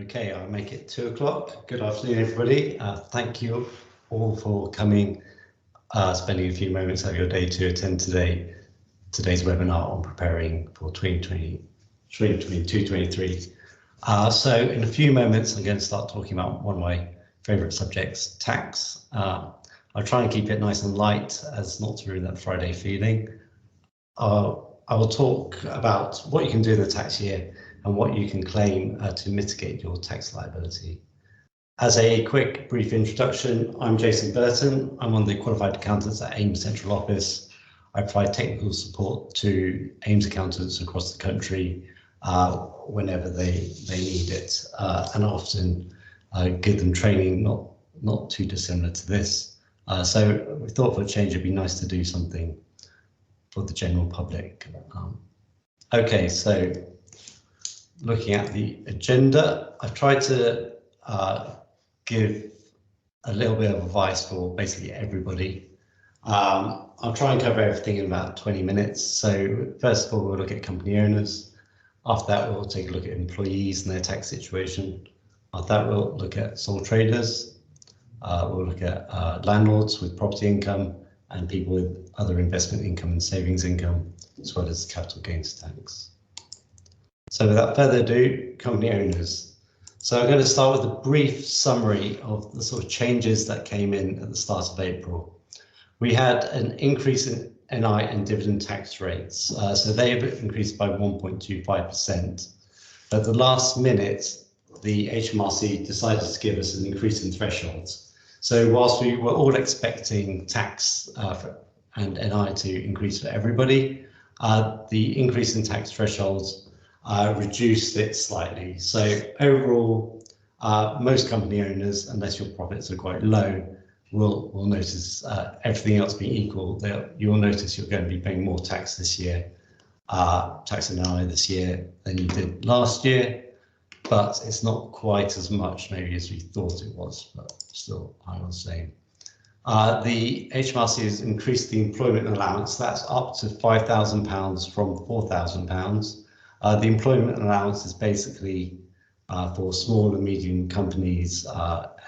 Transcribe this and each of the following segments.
Okay, I'll make it 2 o'clock. Good afternoon, everybody. Thank you all for coming, spending a few moments of your day to attend today's webinar on preparing for 2022-23. So in a few moments, I'm going to start talking about one of my favourite subjects, tax. I'll try and keep it nice and light as not to ruin that Friday feeling. I will talk about what you can do in the tax year and what you can claim to mitigate your tax liability. As a quick, brief introduction, I'm Jason Burton. I'm one of the qualified accountants at AIMS Central Office. I provide technical support to AIMS accountants across the country whenever they need it, and often give them training not too dissimilar to this. So we thought for a change it'd be nice to do something for the general public. Okay, so looking at the agenda, I've tried to give a little bit of advice for basically everybody. I'll try and cover everything in about 20 minutes. So first of all, we'll look at company owners. After that, we'll take a look at employees and their tax situation. After that, we'll look at sole traders. We'll look at landlords with property income and people with other investment income and savings income, as well as capital gains tax. So without further ado, company owners. So I'm going to start with a brief summary of the sort of changes that came in at the start of April. We had an increase in NI and dividend tax rates. So they have increased by 1.25%. At the last minute, the HMRC decided to give us an increase in thresholds. So whilst we were all expecting tax and NI to increase for everybody, the increase in tax thresholds reduced it slightly. So overall, most company owners, unless your profits are quite low, will notice, everything else being equal, you'll notice you're going to be paying more tax this year, tax and NI this year than you did last year. But it's not quite as much maybe as we thought it was, but still, I will say. The HMRC has increased the employment allowance. That's up to £5,000 from £4,000. The employment allowance is basically for small and medium companies,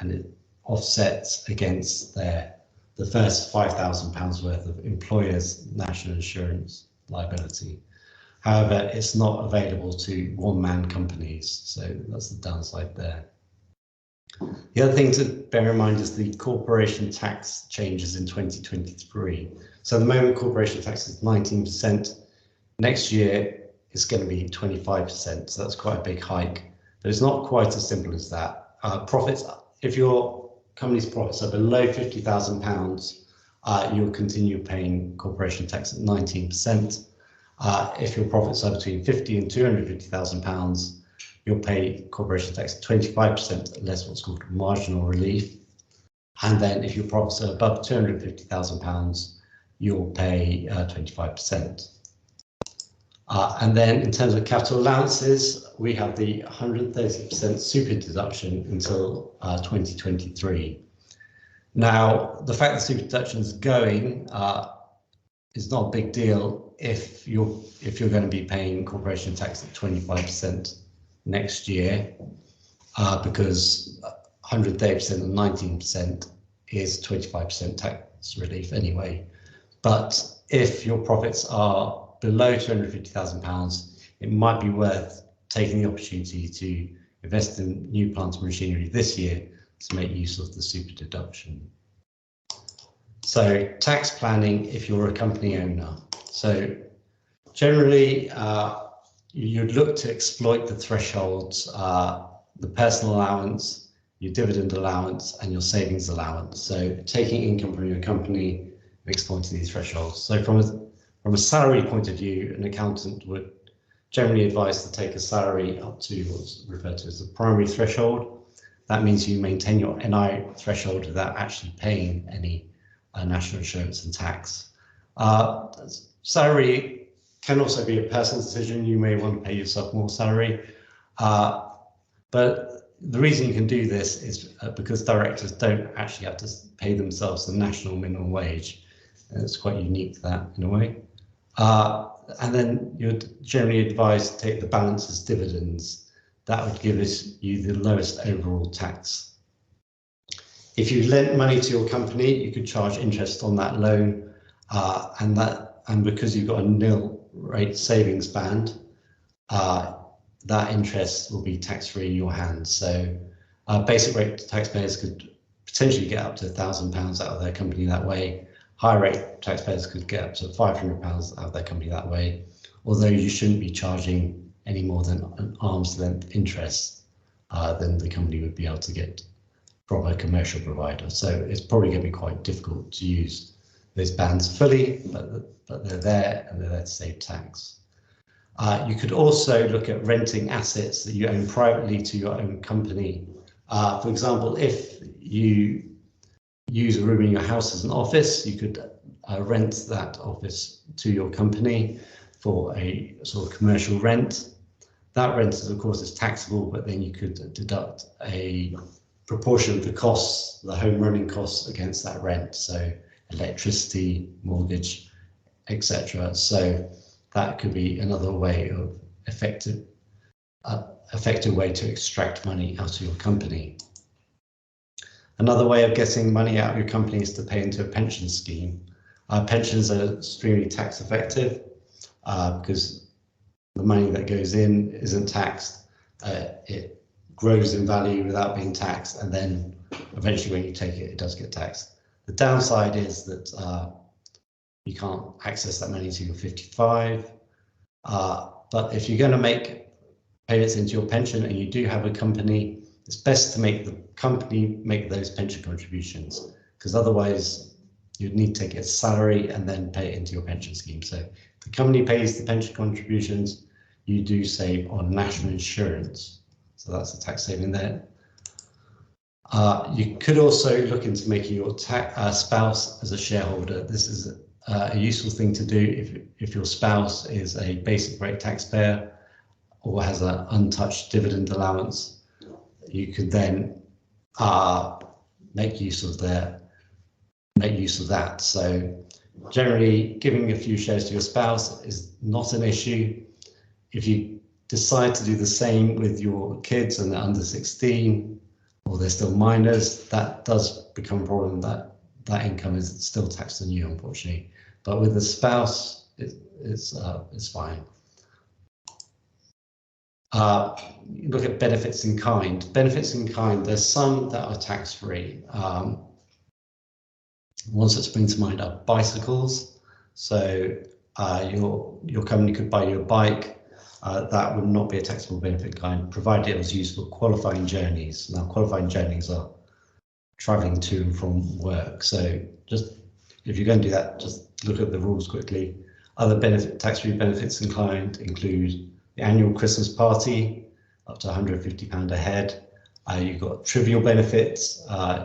and it offsets against the first £5,000 worth of employers' national insurance liability. However, it's not available to one-man companies, so that's the downside there. The other thing to bear in mind is the corporation tax changes in 2023. So at the moment, corporation tax is 19%. Next year, it's going to be 25%, so that's quite a big hike. But it's not quite as simple as that. Profits, if your company's profits are below £50,000, you'll continue paying corporation tax at 19%. If your profits are between £50,000 and £250,000, you'll pay corporation tax at 25%, less what's called marginal relief. And then if your profits are above £250,000, you'll pay 25%. And then in terms of capital allowances, we have the 130% super deduction until 2023. Now, the fact that super deduction is going is not a big deal if you're going to be paying corporation tax at 25% next year, because 130% and 19% is 25% tax relief anyway. But if your profits are below £250,000, it might be worth taking the opportunity to invest in new plant and machinery this year to make use of the super deduction. So tax planning if you're a company owner. So generally, you'd look to exploit the thresholds, the personal allowance, your dividend allowance, and your savings allowance. So taking income from your company and exploiting these thresholds. So from a salary point of view, an accountant would generally advise to take a salary up to what's referred to as the primary threshold. That means you maintain your NI threshold without actually paying any national insurance and tax. Salary can also be a personal decision. You may want to pay yourself more salary, but the reason you can do this is because directors don't actually have to pay themselves the national minimum wage. And it's quite unique to that in a way. And then you're generally advised to take the balance as dividends. that would give you the lowest overall tax. If you lent money to your company, you could charge interest on that loan, and because you've got a nil rate savings band, that interest will be tax-free in your hands. So basic rate taxpayers could potentially get up to £1,000 out of their company that way. High rate taxpayers could get up to £500 out of their company that way, although you shouldn't be charging any more than an arm's length interest than the company would be able to get from a commercial provider. So it's probably going to be quite difficult to use those bands fully, but they're there and they're there to save tax. You could also look at renting assets that you own privately to your own company. For example, if you use a room in your house as an office, you could rent that office to your company for a sort of commercial rent. That rent, of course, is taxable, but then you could deduct a proportion of the costs, the home running costs, against that rent. So electricity, mortgage, etc. So that could be another way of effective way to extract money out of your company. Another way of getting money out of your company is to pay into a pension scheme. Pensions are extremely tax effective because the money that goes in isn't taxed. It grows in value without being taxed, and then eventually when you take it, it does get taxed. The downside is that you can't access that money until you're 55. But if you're going to make payments into your pension and you do have a company, it's best to make the company make those pension contributions, because otherwise you'd need to take a salary and then pay it into your pension scheme. So if the company pays the pension contributions, you do save on national insurance. So that's a tax saving there. You could also look into making your spouse as a shareholder. This is a useful thing to do if your spouse is a basic rate taxpayer or has an untouched dividend allowance. You could then make use of that. So generally, giving a few shares to your spouse is not an issue. If you decide to do the same with your kids and they're under 16 or they're still minors, that does become a problem. That income is still taxed on you, unfortunately. But with the spouse, it's fine. Look at benefits in kind. Benefits in kind, there's some that are tax-free. Ones that spring to mind are bicycles. So your company could buy you a bike. That would not be a taxable benefit in kind, provided it was used for qualifying journeys. Now, qualifying journeys are traveling to and from work. So just if you're going to do that, just look at the rules quickly. Other tax-free benefits in kind include the annual Christmas party, up to £150 a head. You've got trivial benefits.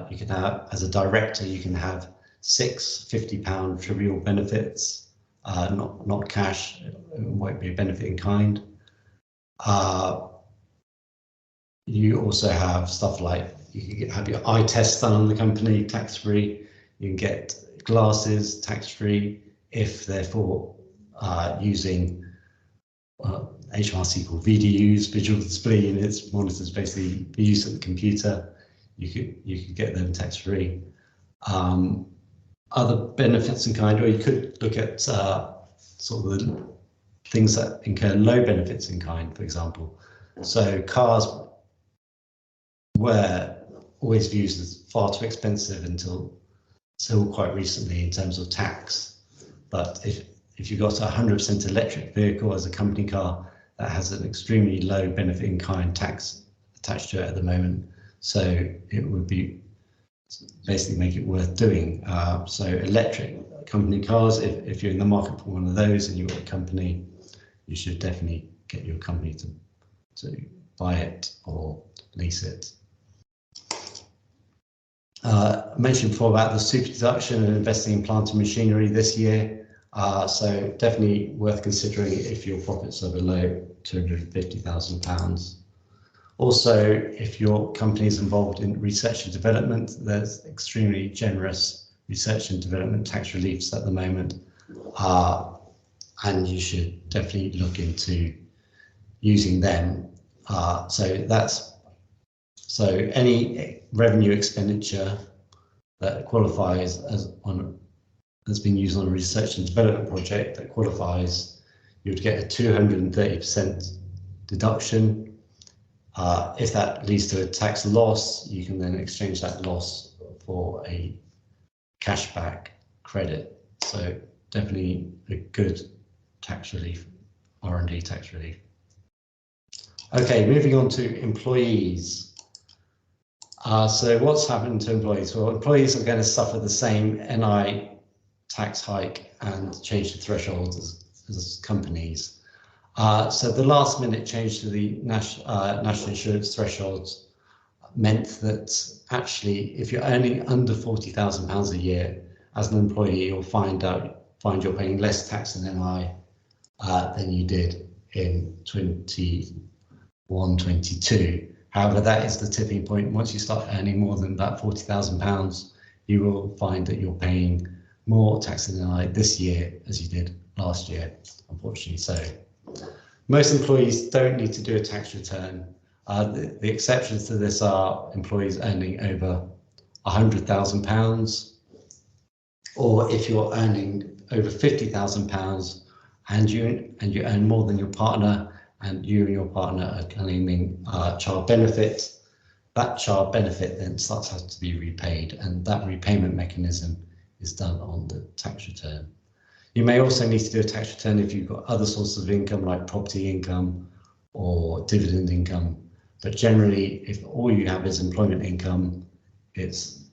You can have, as a director, you can have 6 £50 trivial benefits, not cash. It won't be a benefit in kind. You also have stuff like you can have your eye test done on the company, tax-free. You can get glasses, tax-free, if therefore using HMRC called VDUs, visual display units, monitors basically the use of the computer. You could get them tax-free. Other benefits in kind, or you could look at sort of the things that incur low benefits in kind, for example. So cars were always viewed as far too expensive until quite recently in terms of tax. But if you've got a 100% electric vehicle as a company car, that has an extremely low benefit in kind tax attached to it at the moment. So it would be basically make it worth doing. So electric company cars, if you're in the market for one of those and you've got a company, you should definitely get your company to buy it or lease it. I mentioned before about the super deduction and investing in plant and machinery this year. So definitely worth considering if your profits are below £250,000. Also, if your company is involved in research and development, there's extremely generous research and development tax reliefs at the moment. And you should definitely look into using them So any revenue expenditure that qualifies that's been used on a research and development project that qualifies, you would get a 230% deduction. If that leads to a tax loss, you can then exchange that loss for a cashback credit. So definitely a good tax relief, R&D tax relief. Okay, moving on to employees. So what's happened to employees? Well, employees are going to suffer the same NI tax hike and change the thresholds as companies. So the last minute change to the national insurance thresholds meant that actually, if you're earning under £40,000 a year as an employee, you'll find you're paying less tax and NI than you did in 21-22. However, that is the tipping point. Once you start earning more than that £40,000, you will find that you're paying more tax and NI this year as you did last year, unfortunately so. Most employees don't need to do a tax return. The exceptions to this are employees earning over £100,000, or if you're earning over £50,000 and you earn more than your partner, and you and your partner are claiming child benefit, that child benefit then starts to have to be repaid, and that repayment mechanism is done on the tax return. You may also need to do a tax return if you've got other sources of income like property income or dividend income, but generally if all you have is employment income, it's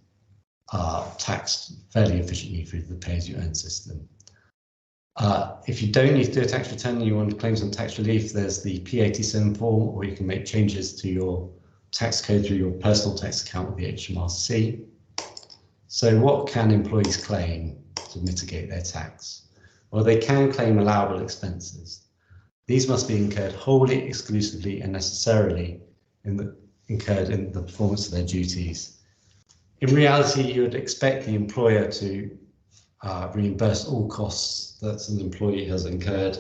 taxed fairly efficiently through the pay-as-you-earn system. If you don't need to do a tax return and you want to claim some tax relief, there's the P87 form, or you can make changes to your tax code through your personal tax account with the HMRC. So what can employees claim to mitigate their tax? Well, they can claim allowable expenses. These must be incurred wholly, exclusively, and necessarily incurred in the performance of their duties. In reality, you would expect the employer to reimburse all costs that an employee has incurred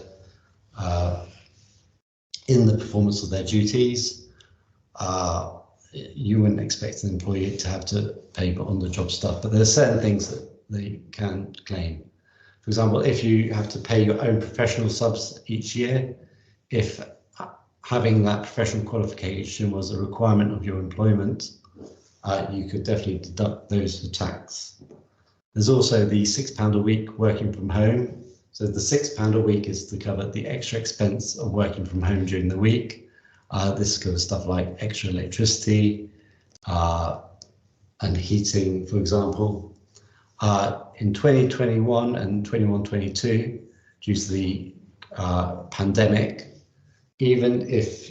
in the performance of their duties. You wouldn't expect an employee to have to pay for on-the-job stuff, but there are certain things that they can claim. For example, if you have to pay your own professional subs each year, if having that professional qualification was a requirement of your employment, you could definitely deduct those for tax. There's also the £6 a week working from home. So the £6 a week is to cover the extra expense of working from home during the week. This covers stuff like extra electricity and heating, for example. In 2021 and 21-22, due to the pandemic, even if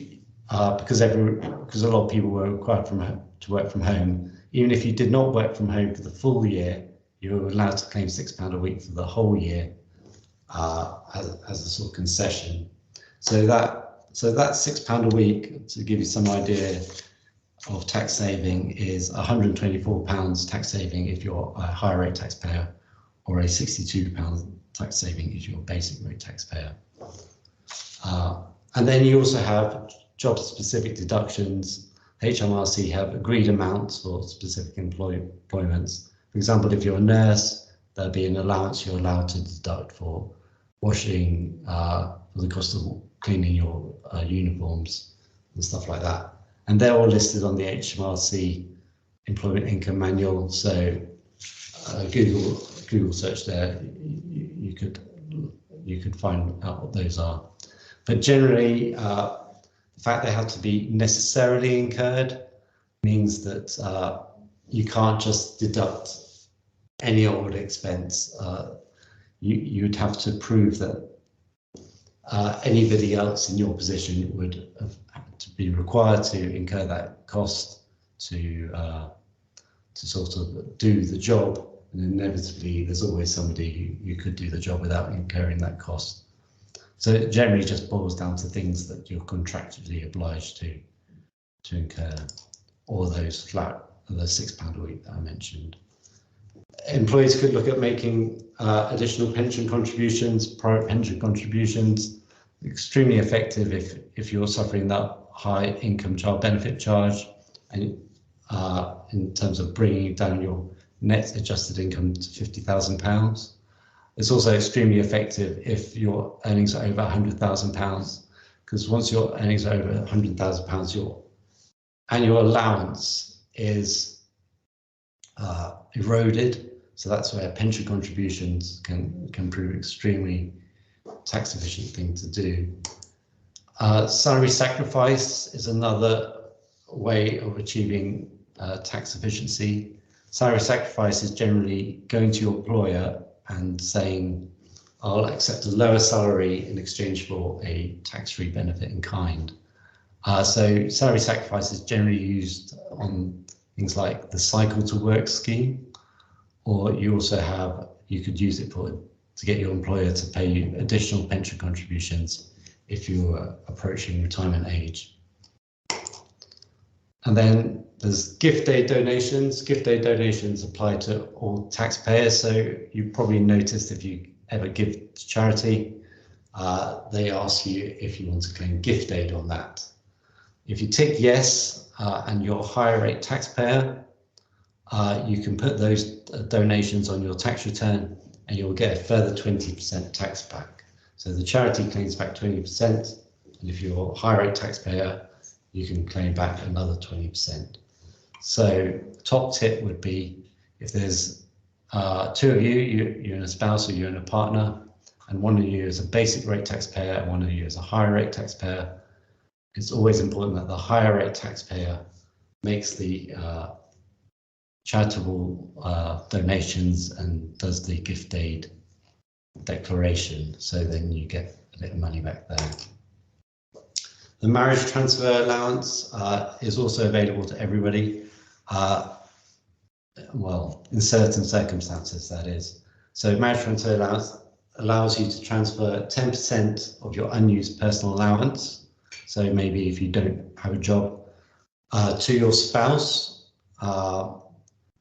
because a lot of people were required to work from home, even if you did not work from home for the full year, you were allowed to claim £6 a week for the whole year as a sort of concession. So that £6 a week, to give you some idea of tax saving, is £124 tax saving if you're a higher rate taxpayer, or a £62 tax saving if you're a basic rate taxpayer. And then you also have job-specific deductions. HMRC have agreed amounts for specific employments. For example, if you're a nurse, there'll be an allowance you're allowed to deduct for washing, for the cost of cleaning your uniforms and stuff like that. And they're all listed on the HMRC Employment Income Manual. So Google search there, you could find out what those are. But generally, the fact they have to be necessarily incurred means that you can't just deduct any old expense. You'd have to prove that anybody else in your position would have to be required to incur that cost to sort of do the job, and inevitably there's always somebody who could do the job without incurring that cost. So it generally just boils down to things that you're contractually obliged to incur, or those £6 a week that I mentioned. Employees could look at making additional pension contributions, private pension contributions. Extremely effective if you're suffering that high income child benefit charge, and in terms of bringing down your net adjusted income to £50,000. It's also extremely effective if your earnings are over £100,000, because once your earnings are over £100,000, your annual allowance is eroded. So that's where pension contributions can prove extremely tax efficient thing to do. Salary sacrifice is another way of achieving tax efficiency. Salary sacrifice is generally going to your employer and saying, I'll accept a lower salary in exchange for a tax-free benefit in kind. So salary sacrifice is generally used on things like the cycle to work scheme, or you could use it to get your employer to pay you additional pension contributions if you're approaching retirement age. And then there's gift aid donations. Gift aid donations apply to all taxpayers. So you probably noticed if you ever give to charity, they ask you if you want to claim gift aid on that. If you tick yes and you're a higher rate taxpayer, you can put those donations on your tax return and you'll get a further 20% tax back. So the charity claims back 20%, and if you're a high rate taxpayer, you can claim back another 20%. So top tip would be, if there's two of you, you're and a spouse or you're and a partner, and one of you is a basic rate taxpayer and one of you is a higher rate taxpayer, it's always important that the higher rate taxpayer makes the charitable donations and does the gift aid declaration, so then you get a bit of money back there. The marriage transfer allowance is also available to everybody. Well, in certain circumstances, that is. So marriage transfer allowance allows you to transfer 10% of your unused personal allowance. So maybe if you don't have a job, to your spouse,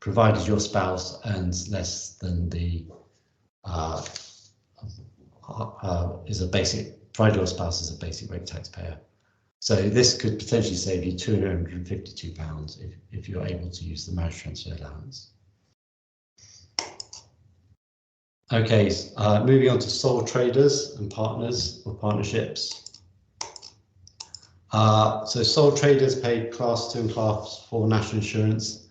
provided your spouse earns less than the provided your spouse is a basic rate taxpayer. So this could potentially save you £252 if you're able to use the marriage transfer allowance. Okay, moving on to sole traders and partners or partnerships. So sole traders pay Class 2 and Class 4 national insurance.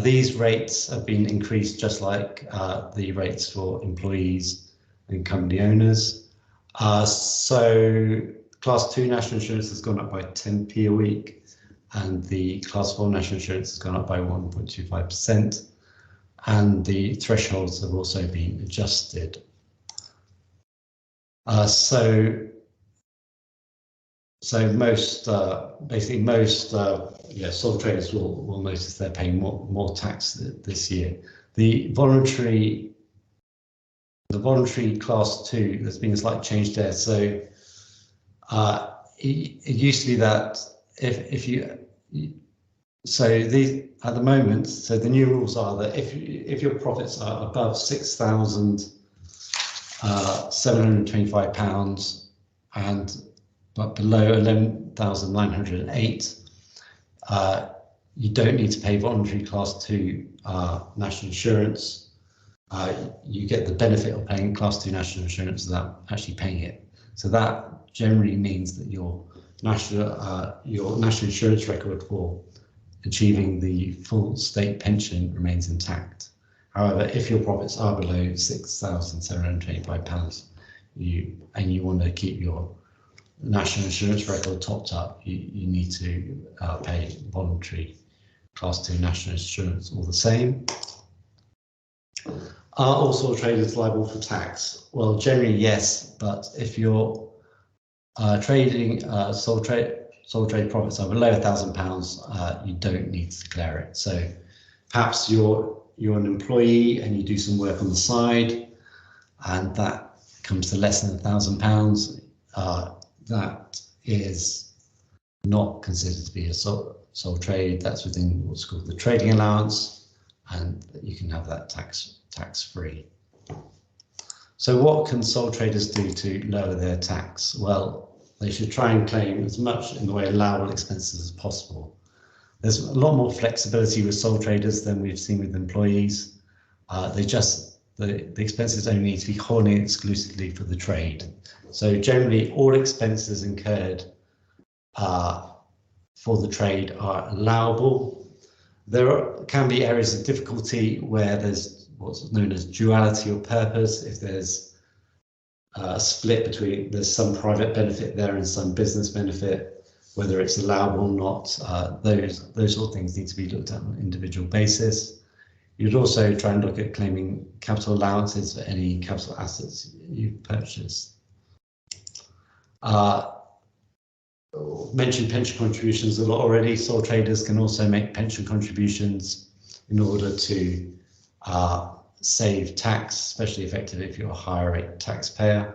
These rates have been increased just like the rates for employees and company owners. So Class 2 national insurance has gone up by 10p a week, and the Class 4 national insurance has gone up by 1.25%, and the thresholds have also been adjusted. So most sole traders will notice they're paying more tax this year. The voluntary Class 2, there's been a slight change there. So it used to be that at the moment, so the new rules are that if your profits are above £6,725 but below 11,908, you don't need to pay voluntary Class 2 national insurance. You get the benefit of paying Class 2 national insurance without actually paying it. So that generally means that your national insurance record for achieving the full state pension remains intact. However, if your profits are below £6,725 and you want to keep your national insurance record topped up, you need to pay voluntary Class 2 national insurance all the same. Are all sole traders liable for tax? Well, generally yes, but if you're trading sole trade profits are below £1,000, you don't need to declare it. So perhaps you're an employee and you do some work on the side, and that comes to less than £1,000. That is not considered to be a sole trade. That's within what's called the trading allowance, and you can have that tax free. So what can sole traders do to lower their tax? Well, they should try and claim as much in the way of allowable expenses as possible. There's a lot more flexibility with sole traders than we've seen with employees. The expenses only need to be wholly and exclusively for the trade. So generally, all expenses incurred for the trade are allowable. There can be areas of difficulty where there's what's known as duality of purpose. If there's a split between, there's some private benefit there and some business benefit, whether it's allowable or not, those sort of things need to be looked at on an individual basis. You'd also try and look at claiming capital allowances for any capital assets you've purchased. Mentioned pension contributions a lot already. Sole traders can also make pension contributions in order to save tax, especially effective if you're a higher rate taxpayer.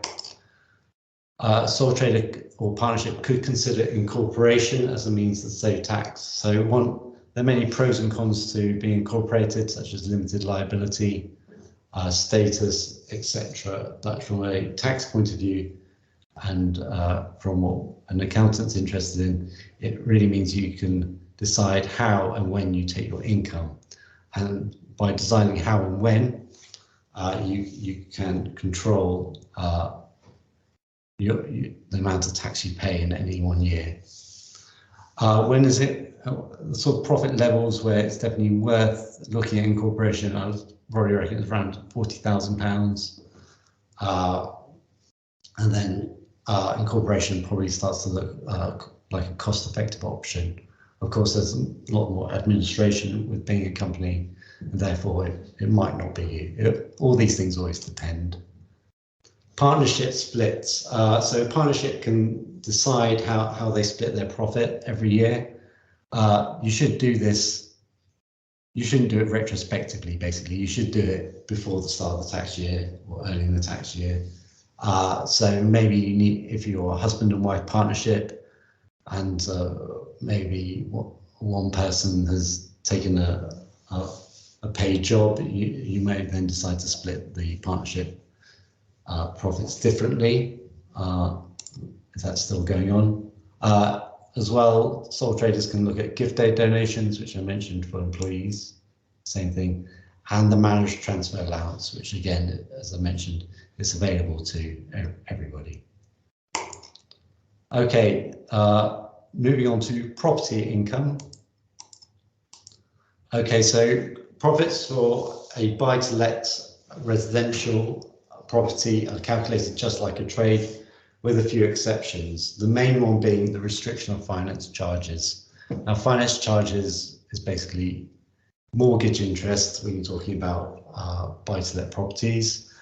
Sole trader or partnership could consider incorporation as a means to save tax. So there are many pros and cons to being incorporated, such as limited liability, status, etc. But from a tax point of view, and from what an accountant's interested in, it really means you can decide how and when you take your income. And by deciding how and when, you can control the amount of tax you pay in any 1 year. When is it the sort of profit levels where it's definitely worth looking at incorporation? I would probably reckon it's around £40,000, and then incorporation probably starts to look like a cost-effective option. Of course, there's a lot more administration with being a company, and therefore it might not be you. All these things always depend. Partnership splits. So a partnership can decide how they split their profit every year. You should do this. You shouldn't do it retrospectively, basically. You should do it before the start of the tax year or early in the tax year. So maybe you need, if you're a husband and wife partnership, and maybe one person has taken a paid job, you may then decide to split the partnership profits differently, if that's still going on. As well, sole traders can look at gift aid donations, which I mentioned for employees, same thing, and the marriage transfer allowance, which again, as I mentioned, is available to everybody. Okay, moving on to property income. Okay, so profits for a buy-to-let residential property are calculated just like a trade, with a few exceptions. The main one being the restriction of finance charges. Now, finance charges is basically mortgage interest when you're talking about buy-to-let properties,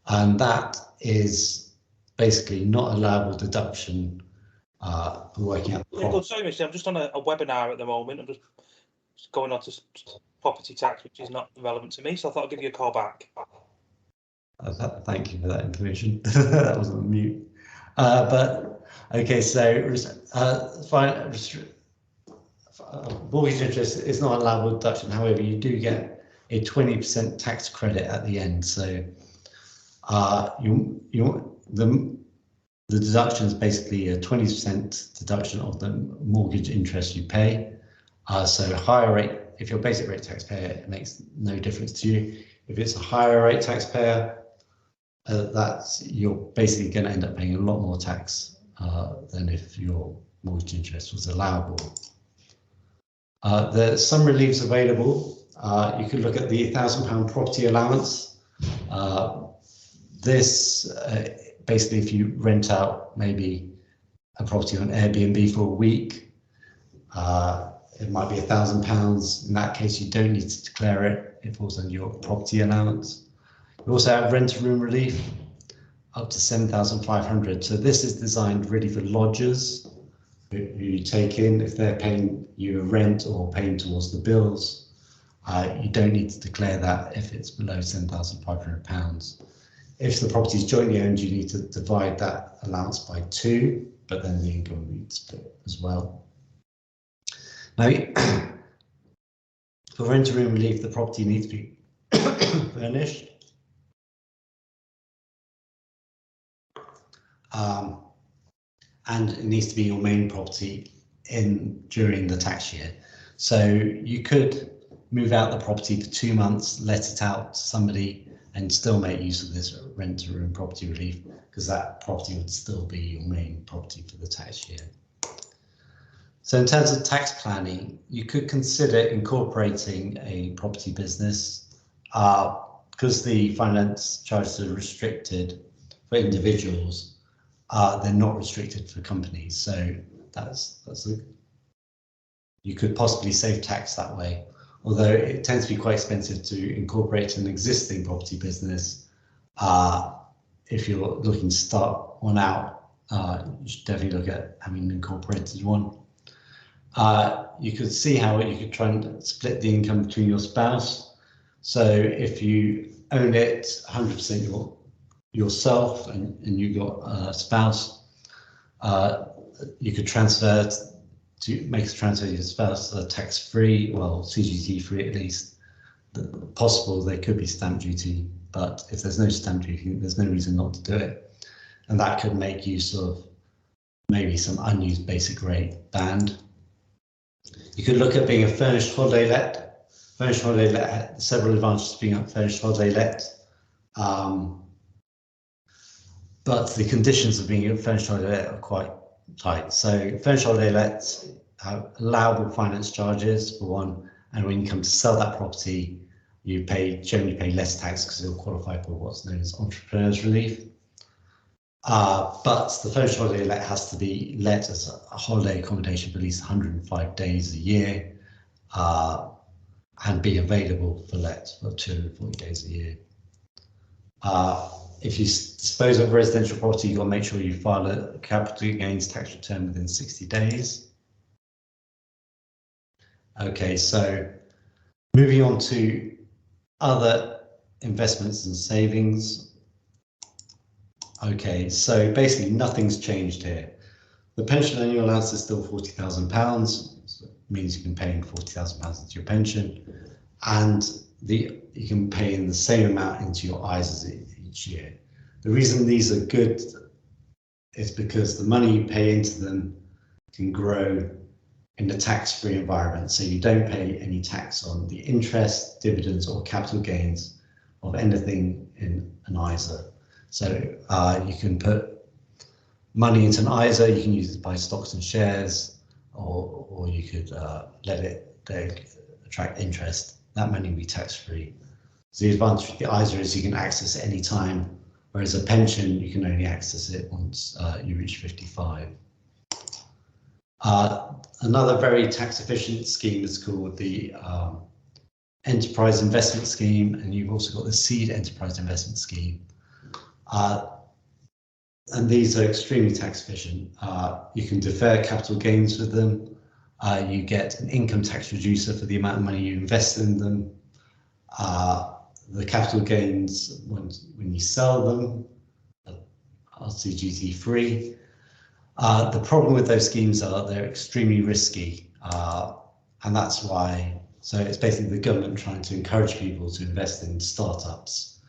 and that is basically not allowable deduction working out. Sorry, Mr. I'm just on a webinar at the moment. I'm just going on to property tax, which is not relevant to me, so I thought I'd give you a call back. Thank you for that information. That was on mute. But okay, so mortgage interest is not allowable deduction. However, you do get a 20% tax credit at the end. So the deduction is basically a 20% deduction of the mortgage interest you pay. So higher rate, if you're basic rate taxpayer, it makes no difference to you. If it's a higher rate taxpayer, you're basically going to end up paying a lot more tax than if your mortgage interest was allowable. There's some reliefs available. You could look at the £1,000 property allowance. This basically, if you rent out maybe a property on Airbnb for a week, it might be £1,000. In that case, you don't need to declare it. It falls under your property allowance. We also have rent room relief up to 7,500. So this is designed really for lodgers who you take in. If they're paying you a rent or paying towards the bills, you don't need to declare that if it's below £7,500. If the property is jointly owned, you need to divide that allowance by 2, but then the income will be split as well. Now, for rent room relief, the property needs to be furnished. and it needs to be your main property during the tax year. So you could move out the property for 2 months, let it out to somebody, and still make use of this rent to room property relief, because that property would still be your main property for the tax year. So in terms of tax planning, you could consider incorporating a property business because the finance charges are restricted for individuals. They're not restricted for companies, so you could possibly save tax that way. Although it tends to be quite expensive to incorporate an existing property business. If you're looking to start one out, you should definitely look at having an incorporated one. You could see how you could try and split the income between your spouse. So if you own it 100% yourself and you got a spouse, you could transfer make a transfer to your spouse tax-free, well, CGT-free at least. Possible there could be stamp duty, but if there's no stamp duty, there's no reason not to do it. And that could make use of maybe some unused basic rate band. You could look at being a furnished holiday let. Furnished holiday let has several advantages to being a furnished holiday let. But the conditions of being a furnished holiday let are quite tight. So furnished holiday lets have allowable finance charges for one, and when you come to sell that property, you generally pay less tax because you'll qualify for what's known as entrepreneur's relief. But the furnished holiday let has to be let as a holiday accommodation for at least 105 days a year and be available for let for 240 days a year. If you dispose of residential property, you've got to make sure you file a capital gains tax return within 60 days. Okay, so moving on to other investments and savings. Okay, so basically nothing's changed here. The pension annual allowance is still £40,000, so it means you can pay in £40,000 into your pension, and you can pay in the same amount into your ISAs each year. The reason these are good is because the money you pay into them can grow in a tax-free environment, so you don't pay any tax on the interest, dividends, or capital gains of anything in an ISA. So you can put money into an ISA, you can use it to buy stocks and shares, or you could let it attract interest. That money will be tax-free. So the advantage of the ISA is you can access it any time, whereas a pension, you can only access it once you reach 55. Another very tax-efficient scheme is called the Enterprise Investment Scheme, and you've also got the Seed Enterprise Investment Scheme. And these are extremely tax-efficient. You can defer capital gains with them. You get an income tax reducer for the amount of money you invest in them. The capital gains, when you sell them, are CGT free. The problem with those schemes are they're extremely risky, and that's why. So it's basically the government trying to encourage people to invest in startups.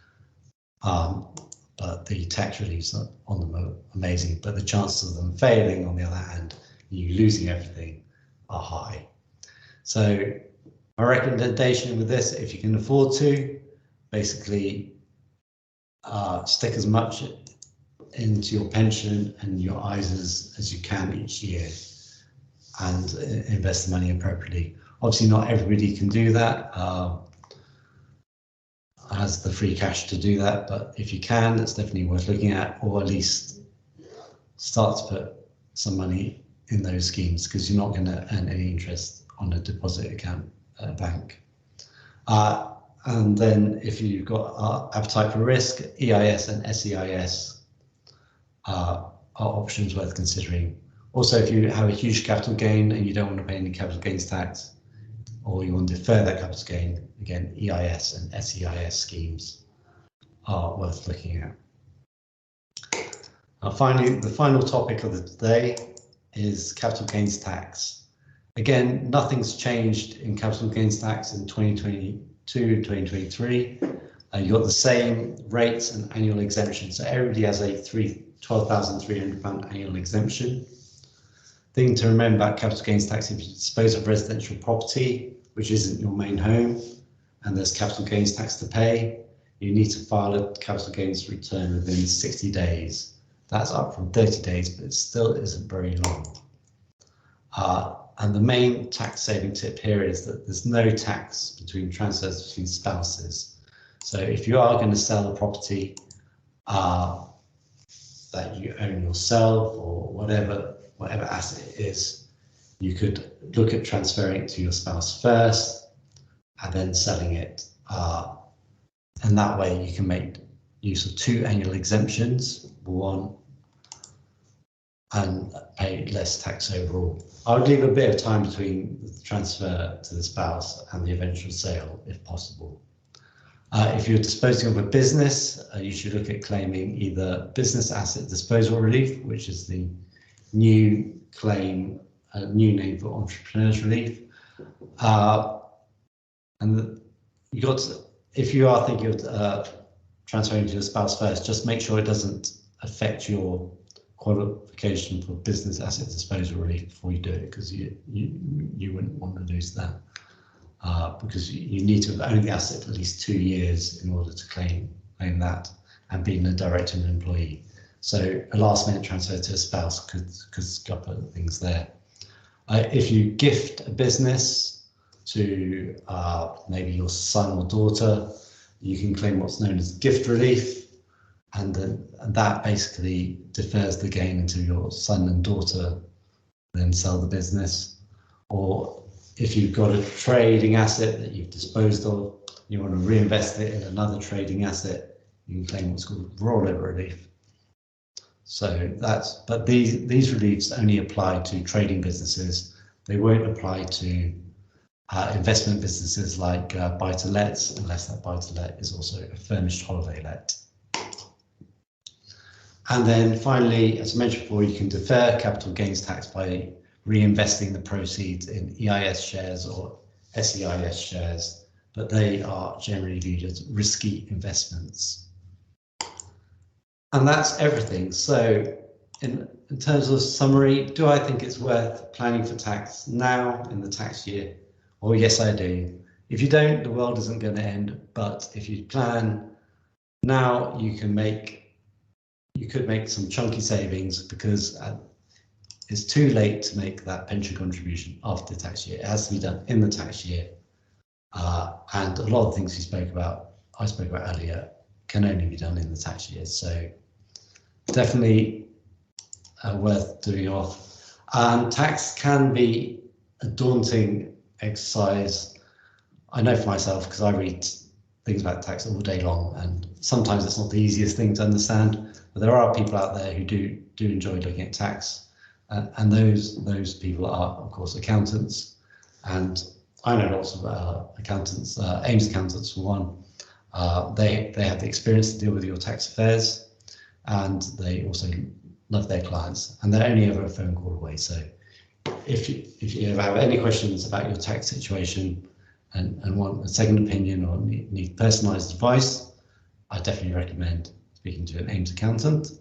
But the tax reliefs on them are amazing, but the chances of them failing, on the other hand, you losing everything, are high. So my recommendation with this, if you can afford to, basically stick as much into your pension and your ISAs as you can each year and invest the money appropriately. Obviously not everybody can do that, has the free cash to do that, but if you can, it's definitely worth looking at, or at least start to put some money in those schemes, because you're not going to earn any interest on a deposit account at a bank. And then if you've got appetite for risk, EIS and SEIS are options worth considering. Also, if you have a huge capital gain and you don't want to pay any capital gains tax, or you want to defer that capital gain, again, EIS and SEIS schemes are worth looking at. Finally, the final topic of the day is capital gains tax. Again, nothing's changed in capital gains tax in 2022 and 2023. You've got the same rates and annual exemption. So everybody has a £12,300 annual exemption. Thing to remember about capital gains tax: if you dispose of residential property, which isn't your main home, and there's capital gains tax to pay, you need to file a capital gains return within 60 days. That's up from 30 days, but it still isn't very long. And the main tax saving tip here is that there's no tax between transfers between spouses. So if you are going to sell a property that you own yourself, or whatever asset it is, you could look at transferring it to your spouse first and then selling it. And that way you can make use of 2 annual exemptions, one, and pay less tax overall. I would leave a bit of time between the transfer to the spouse and the eventual sale, if possible. If you're disposing of a business, you should look at claiming either business asset disposal relief, which is the new claim, new name for entrepreneurs relief. And you got to, if you are thinking of transferring to your spouse first, just make sure it doesn't affect your qualification for business asset disposal relief before you do it, because you wouldn't want to lose that, because you need to have owned the asset for at least 2 years in order to claim that, and being a director and employee. So a last minute transfer to a spouse could scupper things there. If you gift a business to maybe your son or daughter, you can claim what's known as gift relief, and that basically defers the gain until your son and daughter then sell the business. Or if you've got a trading asset that you've disposed of, you want to reinvest it in another trading asset, you can claim what's called rollover relief. So but these reliefs only apply to trading businesses. They won't apply to investment businesses like buy-to-lets, unless that buy-to-let is also a furnished holiday let. And then finally, as I mentioned before, you can defer capital gains tax by reinvesting the proceeds in EIS shares or SEIS shares, but they are generally viewed as risky investments. And that's everything. So in terms of summary, do I think it's worth planning for tax now in the tax year? Well, yes, I do. If you don't, the world isn't going to end. But if you plan now, you could make some chunky savings, because it's too late to make that pension contribution after the tax year. It has to be done in the tax year. And a lot of things I spoke about earlier, can only be done in the tax year. So definitely worth doing off. Tax can be a daunting exercise. I know for myself, because I read things about tax all day long, and sometimes it's not the easiest thing to understand, but there are people out there who do enjoy looking at tax, and those people are, of course, accountants. And I know lots of accountants, Ames accountants for one. They have the experience to deal with your tax affairs, and they also love their clients, and they're only ever a phone call away. So if you ever have any questions about your tax situation and want a second opinion or need personalised advice, I definitely recommend speaking to an Ames accountant.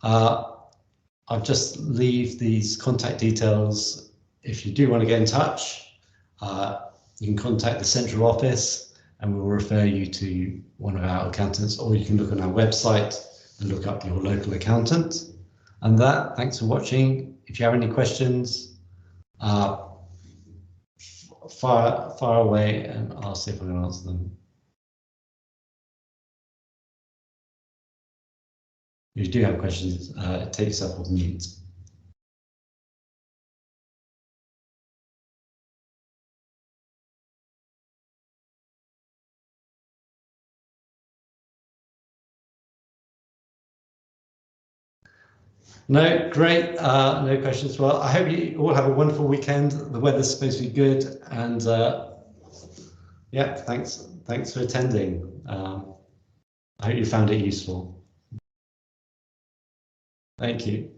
I'll just leave these contact details. If you do want to get in touch, you can contact the central office and we'll refer you to one of our accountants, or you can look on our website and look up your local accountant. And thanks for watching. If you have any questions, fire away and I'll see if I can answer them. If you do have questions, take yourself off mute. No, great, no questions. Well, I hope you all have a wonderful weekend. The weather's supposed to be good, and yeah, thanks for attending. I hope you found it useful. Thank you.